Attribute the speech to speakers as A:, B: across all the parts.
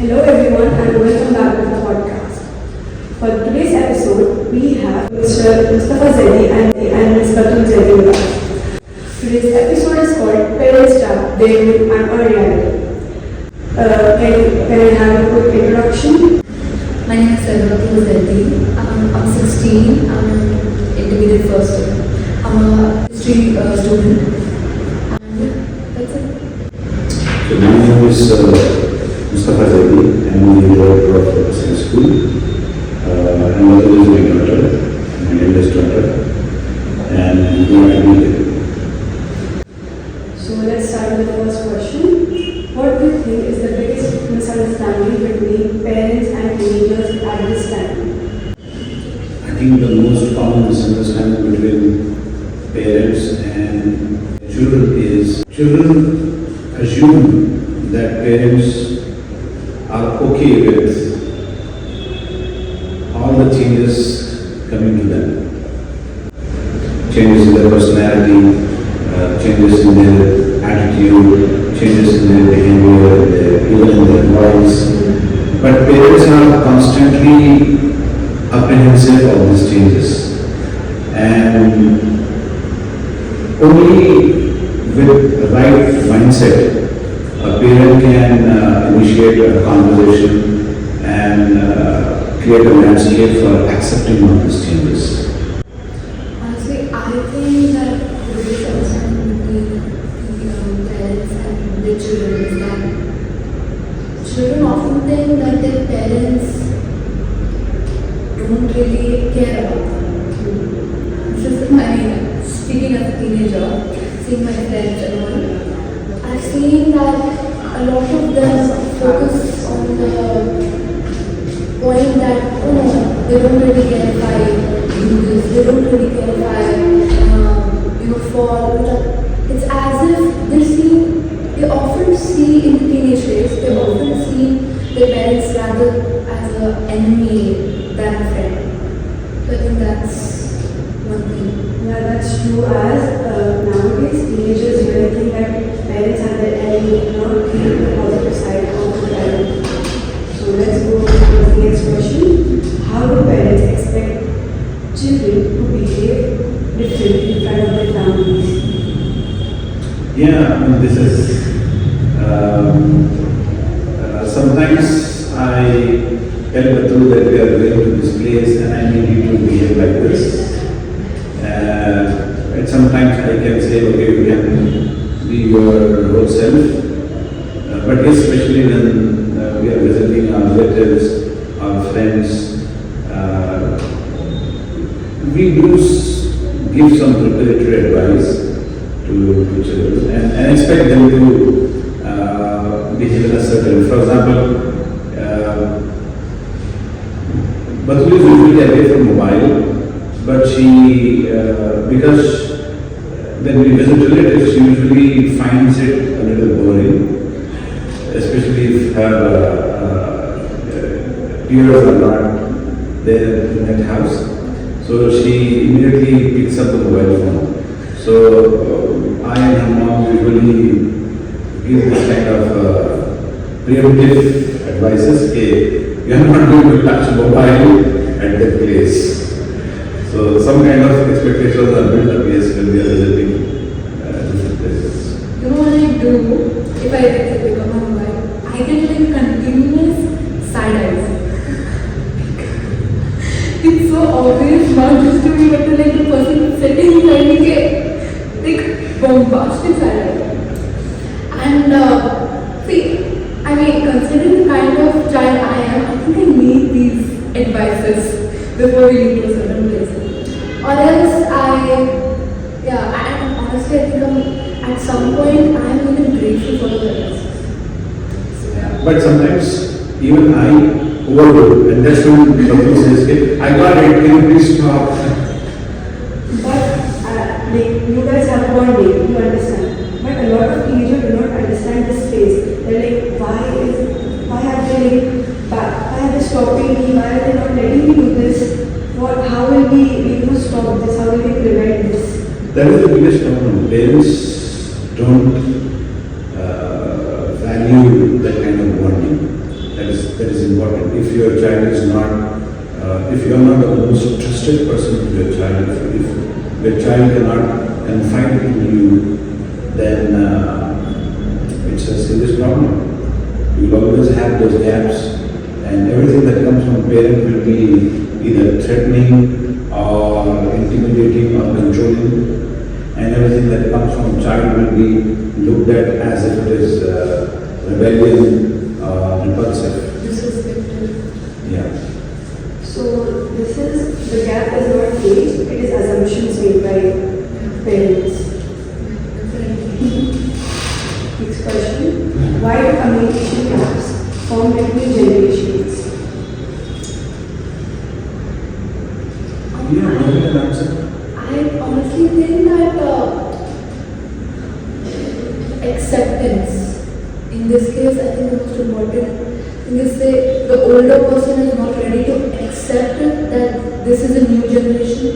A: Hello everyone and welcome back to the podcast. For today's episode, we have Mr. Mustafa Zedi and Ms. Batul Zedi with us. Today's episode is called Parents Trap, David and Our Reality. Can I have a quick introduction?
B: My name is Batul Zedi. I'm 16. I'm an intermediate first year. I'm a history student. And that's it.
C: So my name is Mustafa Zedi. I'm the director of the business school. And Batul is my daughter, my eldest daughter. And I'm glad to be here.
A: So let's start with the first question. What do you think is the biggest misunderstanding between parents and teenagers at this time?
C: I think the most common misunderstanding between parents and children is children assume that parents are okay with all the changes coming to them. Changes in their personality, changes in their attitude, changes in their behavior, even in their voice. But parents are constantly apprehensive of these changes. And only with the right mindset, a parent can initiate a conversation and create a landscape for accepting of these changes.
B: Honestly, I think that the biggest understanding between parents and their children is that children often think that their parents don't really care about them. This is speaking as a teenager, seeing my friends and all, I've seen that a lot of them focus on the point that, oh no, they don't really care if I do this, they don't really care if I, fall. It's as if they often see in the teenage phase, they often see their parents rather as an enemy than a friend. So I think that's one thing.
A: Yeah, that's true. As nowadays, teenagers really think that parents are the enemy, not think the positive side of the parent. So let's go to the next question. How do parents expect children to behave differently in front of their families?
C: Yeah, I mean, this is sometimes I tell Batul that we are going to this place and I need you to behave like this. And sometimes I can say, okay, you can be your whole self. But especially when we are visiting our relatives, our friends, we do give some preparatory advice to children and expect them to behave in a certain way. For example, Batul is usually away from mobile, but she, because when we visit relatives, she usually finds it a little boring, especially if her peers are not there in that house. So she immediately picks up the mobile phone. So I and her mom usually give this kind of preemptive advices. Okay, you are not going to touch mobile at that place. So some kind of expectations are built up, yes, when we are visiting different places.
B: You know what I do if I pick up my mobile? I get like continuous side eyes. It's so obvious, not just to me, but to like the person sitting beside me get like bombastic side eye. And considering the kind of child I am, I think I need these advices before we leave to a certain place. Or else and honestly I think at some point I'm even grateful for those advices. So, yeah.
C: But sometimes even I overdo, and that's when Batul says, okay, I got it, can you please stop?
A: But you guys have bonding, you understand. But a lot of teenagers do not understand this phase. They're like, why are they stopping me? Why are they not letting me do this? How will we stop this? How will we prevent this?
C: That is the biggest problem. Parents don't value that kind of bonding. That is that is important. If your child is not, if you are not the most trusted person to your child, if your child cannot confide in you, then it's a serious problem. You will always have those gaps, and everything that comes from parent will be either threatening or intimidating or controlling, and everything that comes from child will be looked at as if it is rebellion or repulsive.
B: Disrespectful.
C: Yeah.
A: So this is, the gap is not age, it is assumptions made by parents. Next question. Why do communication gaps form between generations?
C: You don't know the answer?
B: I honestly think that acceptance, in this case, I think the most important thing is the older person is not ready to accept it, that this is a new generation,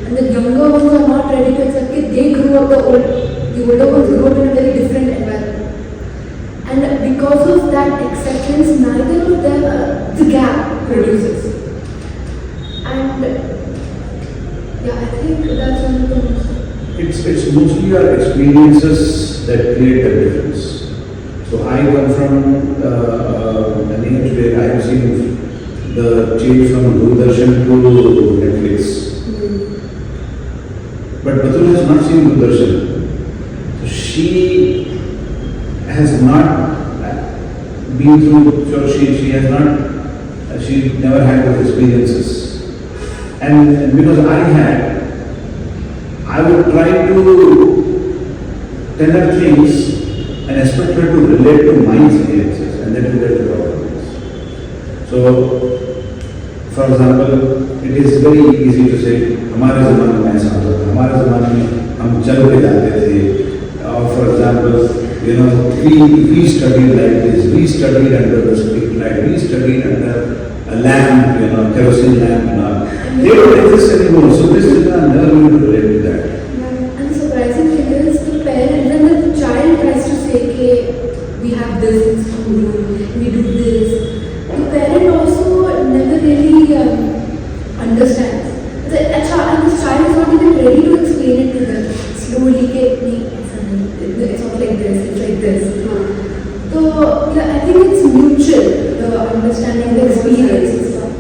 B: and the younger ones are not ready to accept it. They grew up, the older ones grew up in a very different environment. And because of that acceptance, neither of them, the gap produces. And yeah, I think that's one of the most.
C: It's mostly your experiences that create the difference. So I come from an age where I have seen the change from Doordarshan to Netflix. But Batul has not seen Doordarshan. So she has not been through, so she has not, she never had those experiences. And because I would try to tell her things and expect her to relate to my experiences, and then to get the problems. So, for example, it is very easy to say, हमारे ज़माने में ऐसा होता था, हमारे ज़माने में हम चल के जाते थे. Or for example, you know, we studied like this, we studied under the street light, we studied under a lamp, you know, kerosene lamp, you know. They don't exist anymore, so this is never going to relate to that.
B: And the surprising thing is the parent, when the child tries to say, okay, we have this in school, we do this, the parent also never really understands. And the child is not even ready to explain it to them. Slowly, it's not like this, it's like this. So, yeah, I think it's mutual, the understanding, the experience and stuff.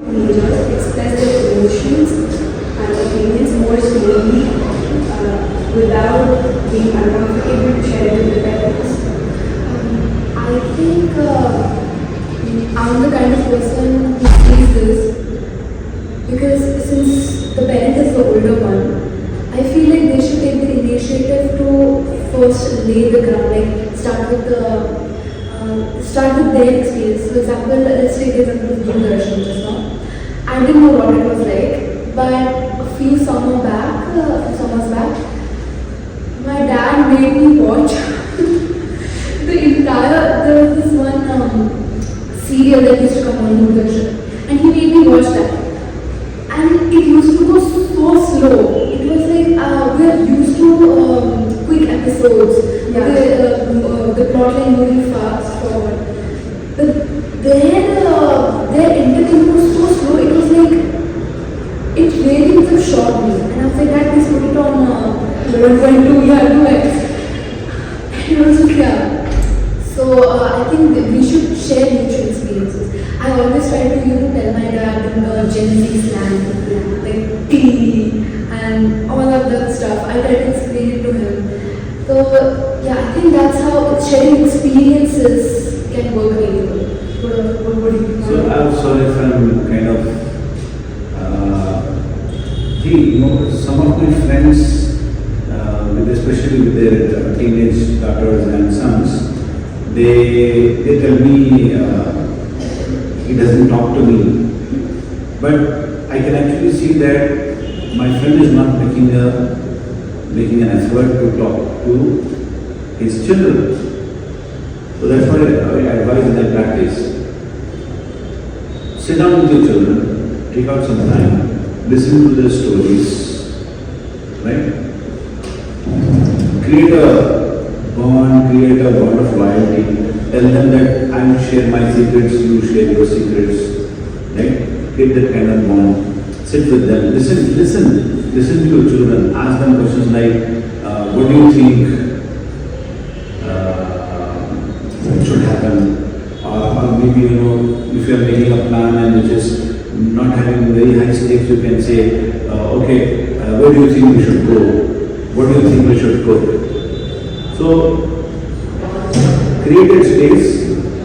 A: Teenagers express their emotions and opinions more slowly without being uncomfortable to share it with their parents.
B: I think I'm the kind of person who sees this because since the parent is the older one, I feel like they should take the initiative to first lay the ground, like start with their experience. For example, let's take the example of Doordarshan just now. I didn't know what it was like, but a few summers back, my dad made me watch the entire, this one serial that used to come on Doordarshan, and he made me watch that. And it used to go so slow. It was like we are used to quick episodes, the plotline moving fast forward. But their entertainment was so slow. It was like it really was a shock me. And I was like, Dad, please put it on 1.2, yeah, 2x. And I was like, yeah. So I think that we should share mutual experiences. I always try to tell my dad Gen Z slang, like tea and all of that stuff. I try to explain it to him. So yeah, I think that's how sharing experiences can work really well. What do you think?
C: So I'm sorry if I'm kind of, some of my friends, especially with their teenage daughters and sons, they tell me he doesn't talk to me. But I can actually see that my friend is not making an effort to talk to his children. So that's why I advise in that practice. Sit down with your children, take out some time, listen to their stories, right? Create a go and create a bond of loyalty. Tell them that I will share my secrets, you share your secrets. Right? Create that kind of bond. Sit with them. Listen to your children. Ask them questions like, what do you think should happen? Or maybe, if you are making a plan and which is not having very high stakes, you can say, okay, where do you think we should go? What do you think we should cook? So, create a space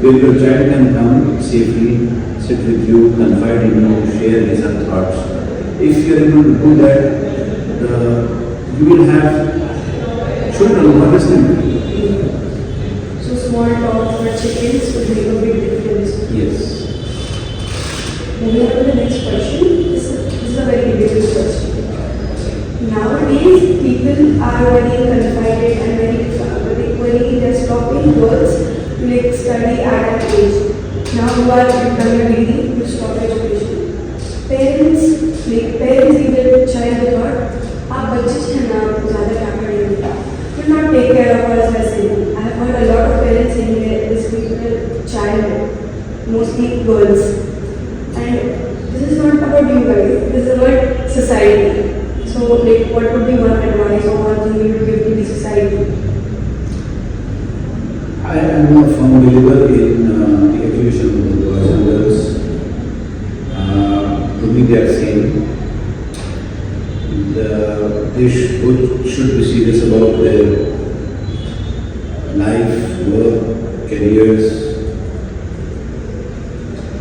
C: where your child can come safely, sit with you, confide in you, share his or thoughts. If you are able to do that, you will have children who understand you.
A: So small talk for chickens would make a big difference.
C: Yes.
A: Moving on to the next question. This is a very difficult question. Nowadays, people are very confided and very they're stopping girls to study at that age. Now you are becoming a lady, you stop education. Parents give their child a thought, आप बच्चे हैं ना, ज़्यादा क्या पढ़ेंगे? Will not take care of us वैसे. I have heard a lot of parents saying that this people child, mostly girls. And this is not about you guys, this is about society. So, what would be one advice or one thing you would give to the society?
C: I am a firm believer in the evolution of the boys and girls. To me, they are same. They both should be serious about their life, work, careers.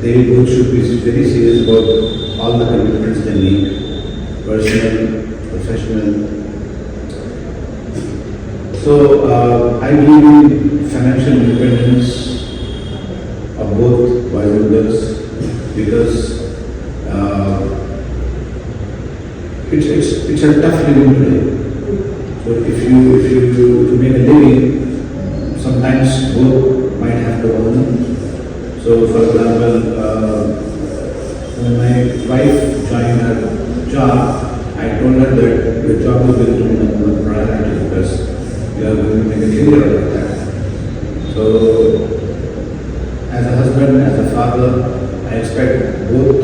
C: They both should be very serious about all the commitments they make, personal, professional. So I believe in financial independence of both boys and girls because it's a tough living today. So if you to make a living, sometimes both might have to earn. So for example, when my wife joined her job, I told her that your job is going to be number one priority because you are going to make a career out of that. So, as a husband, as a father, I expect both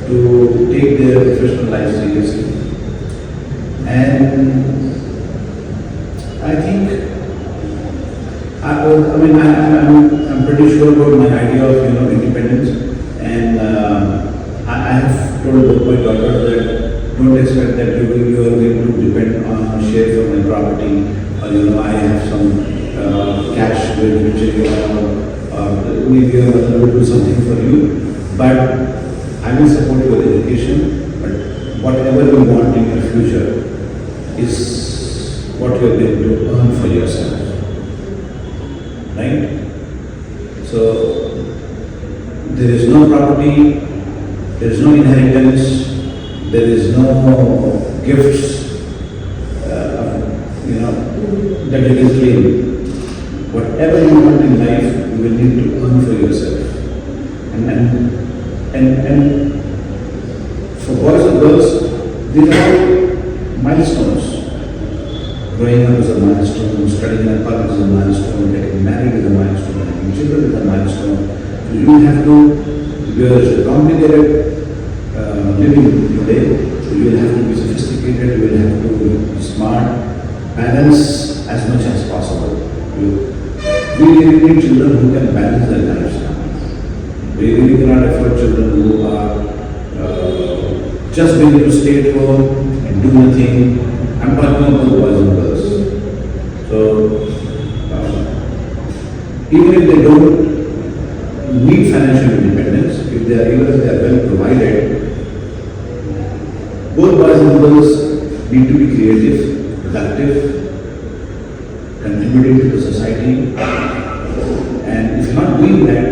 C: to take their professional life seriously. And I think, I'm pretty sure about my idea of independence, and I have told both my daughters that don't expect that you are going to depend on share from my property, or I have some cash which maybe your mother will do something for you, but I will support your education. But whatever you want in your future is what you are going to earn for yourself, right? So there is no property, there is no inheritance. There is no gifts, that you can claim. Whatever you want in life, you will need to earn for yourself. And for boys and girls, these are all milestones. Growing up is a milestone, studying at college is a milestone, getting married is a milestone, having children is a milestone. So you have to, because it's a complicated living today, so you will have to be sophisticated, you will have to be smart, balance as much as possible. We really need children who can balance their lives now. We really cannot afford children who are just willing to stay at home and do nothing. I'm talking about boys and girls. So even if they don't need financial independence, even if they are well provided, both boys and girls need to be creative, productive, contributing to the society. And if you're not doing that,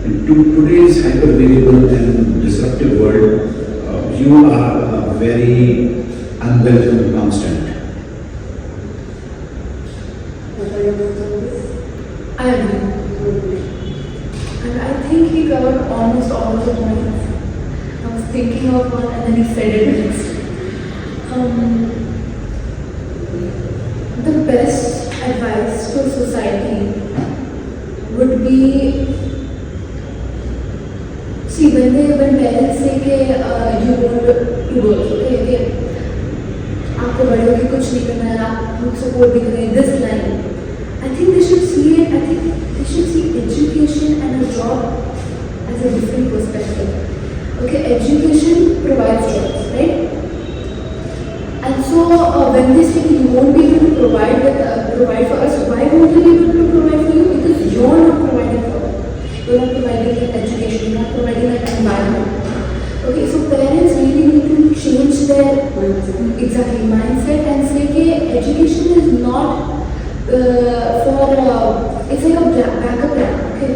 C: in today's hyper-variable and disruptive world, you are a very unwelcome constant.
B: I agree. And I think he covered almost all of the points. I was thinking of one and then he said it next. The best advice for society would be, see, when parents say that you want to go, okay, okay, आपको बड़े होके कुछ नहीं करना है, आप support भी करें, this line, I think they should see it, I think they should see education and a job as a different perspective. Okay, education provides jobs, right? And so when they say you won't be able to provide for us, why won't they be able to provide for you? Because you're not providing for them. You're not providing that education, you're not providing that environment. Okay, so parents really need to change their mindset and say that education is not it's like a backup plan, okay?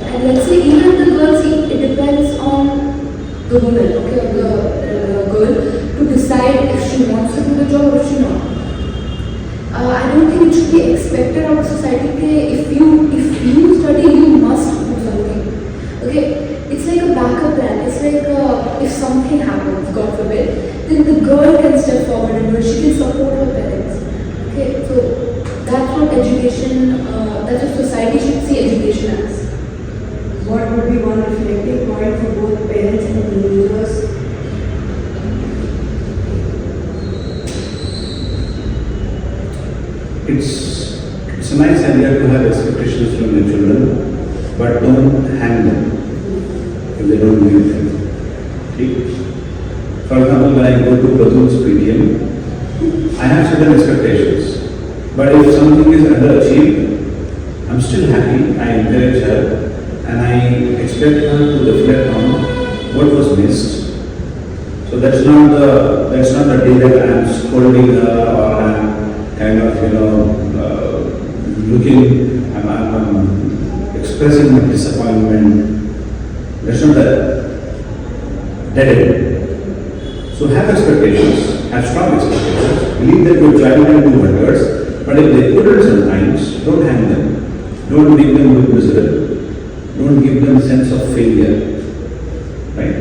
B: And let's say even the girls, it depends on the woman, okay, or the girl to decide if she wants to do the job or she not. I don't think it should be expected of society that if you study, you must do something. Okay, it's like a backup plan. It's like if something happens, God forbid, then the girl can step forward and she can support her parents. Okay, so that's what education, that's what society should see education as.
A: What would be one reflecting point for both parents and teenagers?
C: It's a nice idea to have expectations from your children, but don't hang them if they don't meet them. Okay? For example, when I go to Prathul's PTM, I have certain expectations. But if something is underachieved, I'm still happy, I encourage her, and I expect her to reflect on what was missed. So that's not the day that I am scolding her or I am kind of I'm expressing my disappointment. That's not the dead end. So have expectations, have strong expectations, believe that your child can do wonders. But if they couldn't sometimes, don't hang them. Don't make them look miserable. Don't give them a sense of failure. Right?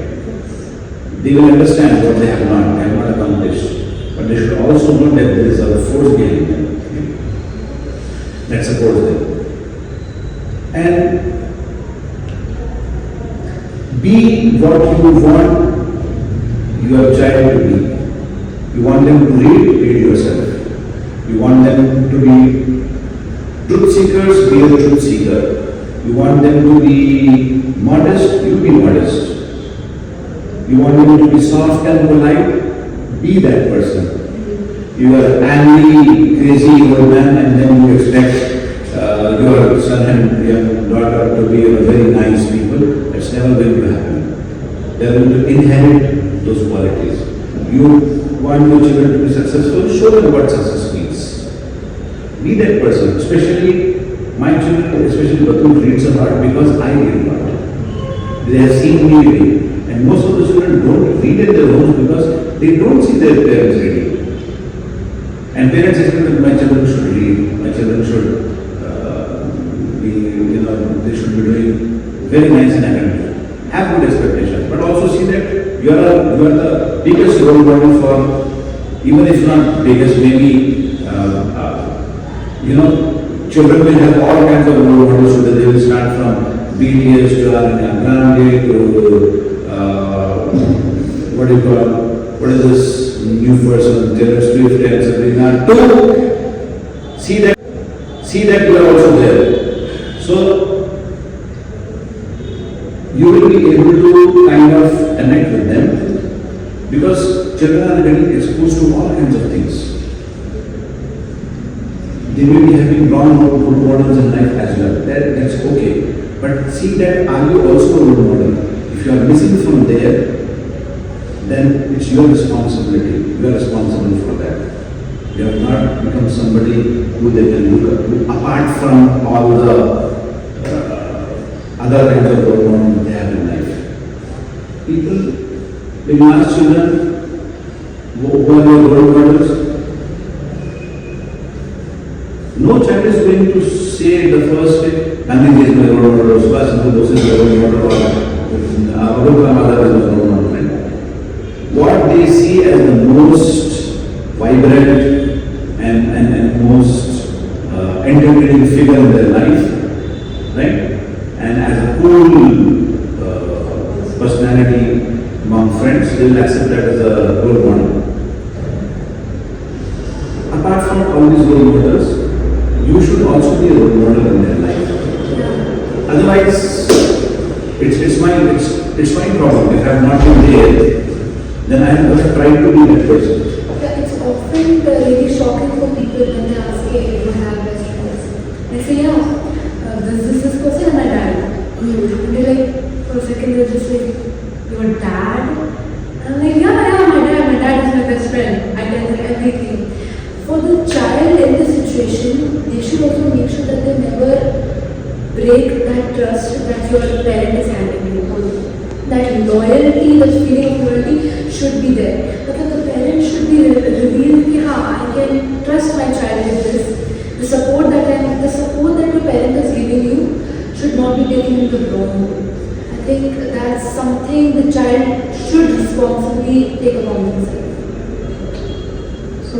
C: They will understand what they have not accomplished. But they should also know that there is a force behind them that supports them. And be what you want your child to be. You want them to read yourself. You want them to be truth seekers, be a truth seeker. You want them to be modest, you be modest. You want them to be soft and polite, be that person. You are angry, crazy old man and then you expect your son and your daughter to be very nice people. That's never going to happen. They are going to inherit those qualities. You want your children to be successful, show them what success means. Be that person, especially my children, especially Prathul reads a lot because I read a lot. They have seen me read. And most of the children don't read in their homes because they don't see their parents reading. And parents expect that my children should read, my children should they should be doing very nice in academics. Have good expectations, but also see that you are the biggest role model for, even if not biggest, maybe children will have all kinds of role models, so that they will start from BTS to Ariana Grande to what is this new person, Taylor Swift and Sabrina, to see that you are also there. So you will be able to kind of connect with them because children are getting exposed to all kinds of things. They will be having wrong role models in life as well. That's okay. But see that are you also a role model? If you are missing from there, then it's your responsibility. You are responsible for that. You have not become somebody who they can look up to, apart from all the other kinds of role models they have in life. People, when you ask children, who are your role models? No child is going to say the first day, Gandhi is my role model, Subhash Chandra Bose is my role model, or Abdul Kalam Azad is my role model. What they see as the most vibrant and most entertaining leader in their life, right? And as a cool personality among friends, they will accept that as a role model. Apart from all these role models, you should also be a role model in their life. Otherwise, it's my problem. If I have not been there, then I have tried to be that person.
B: Yeah, it's often really shocking for people when they ask, hey, do you have best friends? They say, yeah, this person and my dad. And they're like, for a second, they're just like, your dad? And I'm like, yeah, my dad is my best friend. I tell them everything. For the child in this situation, they should also make sure that they never break that trust that your parent is handing you. That loyalty, that feeling of loyalty should be there. But the parent should be revealed that I can trust my child with this. The support that your parent is giving you should not be taken in the wrong way. I think that's something the child should responsibly take upon himself.
A: So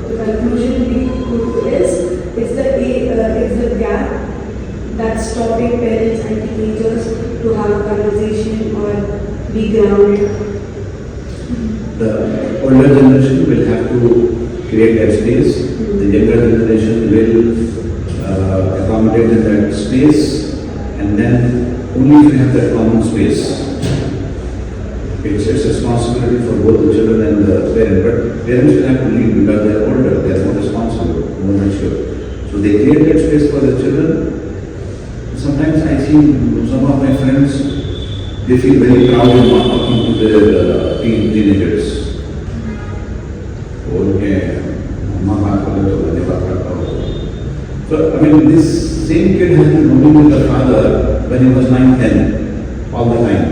A: the conclusion we could is it's the gap that's stopping parents and teenagers to have a conversation or be grounded.
C: The older generation will have to create that space. The younger generation will accommodate in that space, and then only if you have that common space, it's responsibility for both the children and the parent. But parents will have to lead because they are older, they are more responsible, more mature. So they create that space for the children. Sometimes I see some of my friends, they feel very proud in not talking to their teenagers. So, I mean, this same kid has been roaming with the father when he was 9, 10, all the time.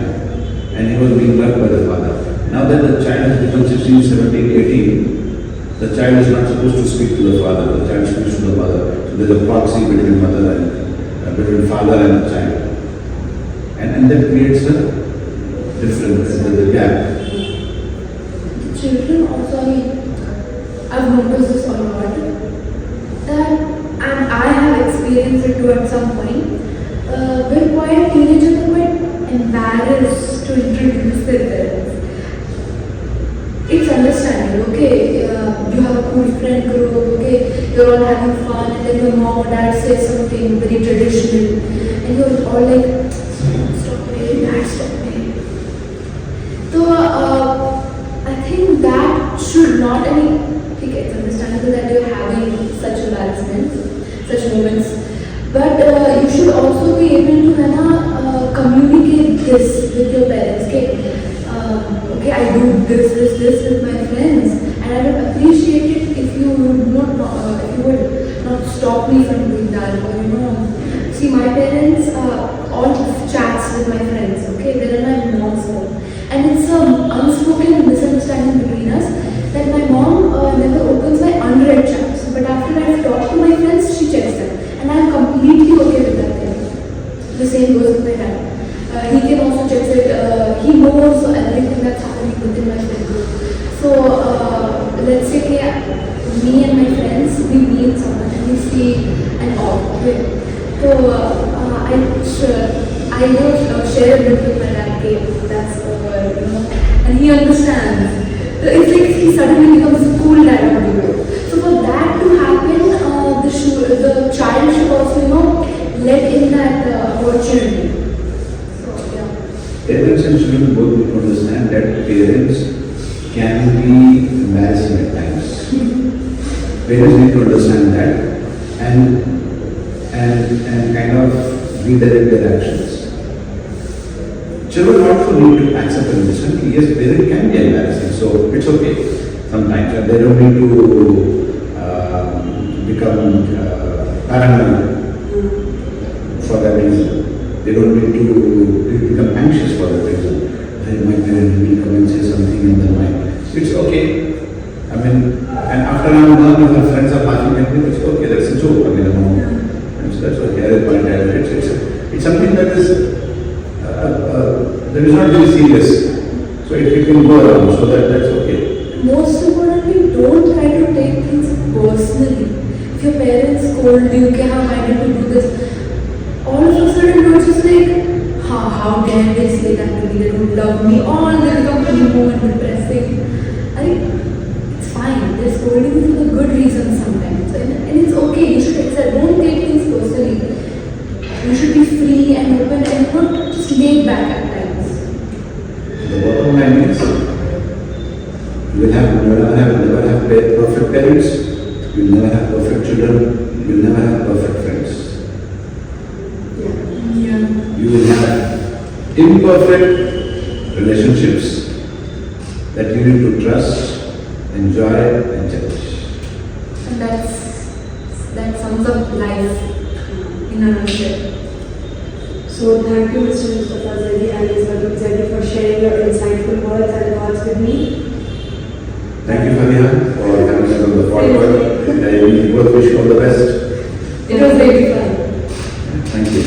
C: And he was being loved by the father. Now that the child has become 16, 17, 18, the child is not supposed to speak to the father, the child speaks to the mother. So there's a proxy between mother and between father and the child. And that creates a difference, there's a gap.
B: Children also, I've noticed this a lot, that, and I have experienced it too at some point, where quite teenagers are quite embarrassed to introduce their parents. It's understandable, okay, you have a cool friend group, okay, you're all having fun, and then your mom or dad says something very traditional, and you're all like, stop it, dad, stop it. So, I think that should not, it's understandable that you're having such embarrassments, such moments, but you should also be able to communicate this with your parents. Okay, I do this with my friends, and I would appreciate it if you would not stop me from doing that. Or see, my parents all chats with my friends. Okay, they're in my mom's home, and it's an unspoken misunderstanding between us that my mom never opens my unread chats, but after I've talked to my friends, she checks them, and I'm completely okay with that thing. The same goes with my dad. He can also check it. He knows everything that's happening within my friend group. So let's say me and my friends, we meet someone and we see an object. So I don't share it with my dad. That's and he understands. It's like he suddenly becomes a cool dad on you. So for that to happen, the child should also let in that opportunity.
C: Parents and children both need to understand that parents can be embarrassing at times. Parents need to understand that and kind of redirect their actions. Children also need to accept and understand, yes, parents can be embarrassing, so it's okay sometimes. And they don't need to become paranoid for that reason. They don't need to become anxious for that reason. My parent will come and say something in their mind. It's okay. I mean, and after I'm done, if my friends are laughing at me, it's okay, that's a joke. I mean, so that's okay. I point at it. It's something that is not very serious. So it can go around, so that's okay.
B: Most importantly, don't try to take things personally. If if your parents scold you, okay, why did you do this? All of a sudden you're just like, how dare they say that to me, they don't love me, all they become emo and depressing. It's fine, they're scolding you for the good reasons sometimes. And it's okay, you should accept, don't take things personally. You should be free and open and not just laid back at times.
C: The bottom line is, you will never have perfect parents, you will never have perfect children, you will never have perfect friends.
B: Yeah.
C: You will have imperfect relationships that you need to trust, enjoy, and cherish.
B: And that sums up life in a nutshell.
A: So thank you, Mr. Mustafa Zaidi and Ms. Badrul Zaidi, for sharing your insightful words and thoughts with me.
C: Thank you, Fariha, for having us on the podcast. We both wish you all the best.
B: It was very fun.
C: Thank you.